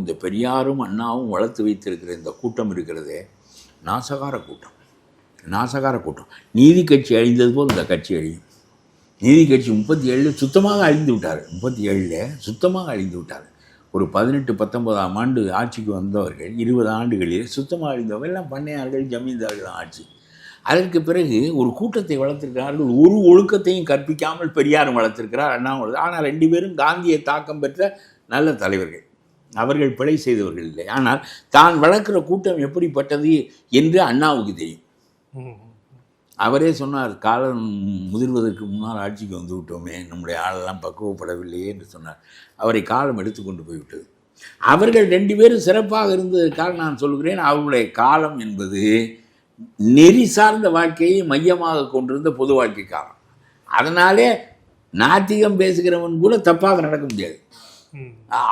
இந்த பெரியாரும் அண்ணாவும் வளர்த்து வைத்திருக்கிற இந்த கூட்டம் இருக்கிறதே நாசகார கூட்டம். நாசகார கூட்டம். நீதி கட்சி அழிந்தது போல் இந்த கட்சி அழியும். நீதி கட்சி 37 சுத்தமாக அழிந்து விட்டார். 37 சுத்தமாக அழிந்து விட்டார். ஒரு 18-19ஆம் ஆண்டு ஆட்சிக்கு வந்தவர்கள் 20 ஆண்டுகளில் சுத்தமாக அழிந்தவர்கள் எல்லாம் பண்ணையார்கள், ஜமீன்தார்கள் தான் ஆட்சி. அதற்கு பிறகு ஒரு கூட்டத்தை வளர்த்திருக்கிறார்கள். ஒரு ஒழுக்கத்தையும் கற்பிக்காமல் பெரியாரும் வளர்த்திருக்கிறார், அண்ணாவும் வளர்த்து. ஆனால் 2 பேரும் காந்தியை தாக்கம் பெற்ற நல்ல தலைவர்கள். அவர்கள் பிழை செய்தவர்கள் இல்லை. ஆனால் தான் வளர்க்கிற கூட்டம் எப்படிப்பட்டது என்று அண்ணாவுக்கு தெரியும். அவரே சொன்னார், காலம் முதிர்வதற்கு முன்னால் ஆட்சிக்கு வந்து விட்டோமே, நம்முடைய ஆளெல்லாம் பக்குவப்படவில்லையே என்று சொன்னார். அவரை காலம் எடுத்துக்கொண்டு போய்விட்டது. அவர்கள் 2 பேரும் சிறப்பாக இருந்ததற்காக நான் சொல்கிறேன், அவர்களுடைய காலம் என்பது நெறி சார்ந்த வாழ்க்கையை மையமாக கொண்டிருந்த பொது வாழ்க்கை காலம். அதனாலே நாத்திகம் பேசுகிறவன் கூட தப்பாக நடக்க முடியாது.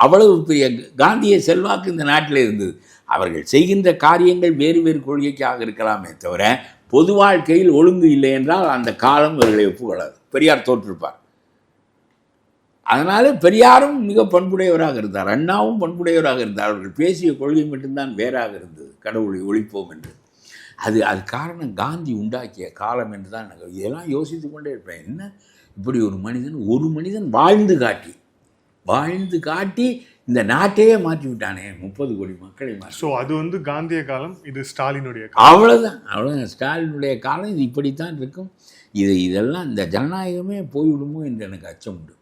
அவ்வளவு பெரிய காந்திய செல்வாக்கு இந்த நாட்டில் இருந்தது. அவர்கள் செய்கின்ற காரியங்கள் வேறு வேறு கொள்கைக்காக இருக்கலாமே தவிர பொது வாழ்க்கையில் ஒழுங்கு இல்லை என்றால் அந்த காலம் இவர்களை ஒப்புக்கொள்ளாது. பெரியார் தோற்றிருப்பார். அதனால பெரியாரும் மிக பண்புடையவராக இருந்தார், அண்ணாவும் பண்புடையவராக இருந்தார். அவர்கள் பேசிய கொள்கை மட்டும்தான் வேறாக இருந்தது, கடவுளை ஒழிப்போம் என்று. அது காரணம் காந்தி உண்டாக்கிய காலம் என்று தான் எனக்கு இதெல்லாம் யோசித்து கொண்டே இருப்பேன். என்ன இப்படி ஒரு மனிதன் வாழ்ந்து காட்டி இந்த நாட்டையே மாற்றி விட்டானே, 30 கோடி மக்களை மாற்றி. ஸோ அது காந்திய காலம், இது ஸ்டாலினுடைய காலம். அவ்வளோதான் ஸ்டாலினுடைய காலம். இது இப்படித்தான் இருக்கும். இதெல்லாம் இந்த ஜனநாயகமே போய்விடுமோ என்று எனக்கு அச்சம் உண்டு.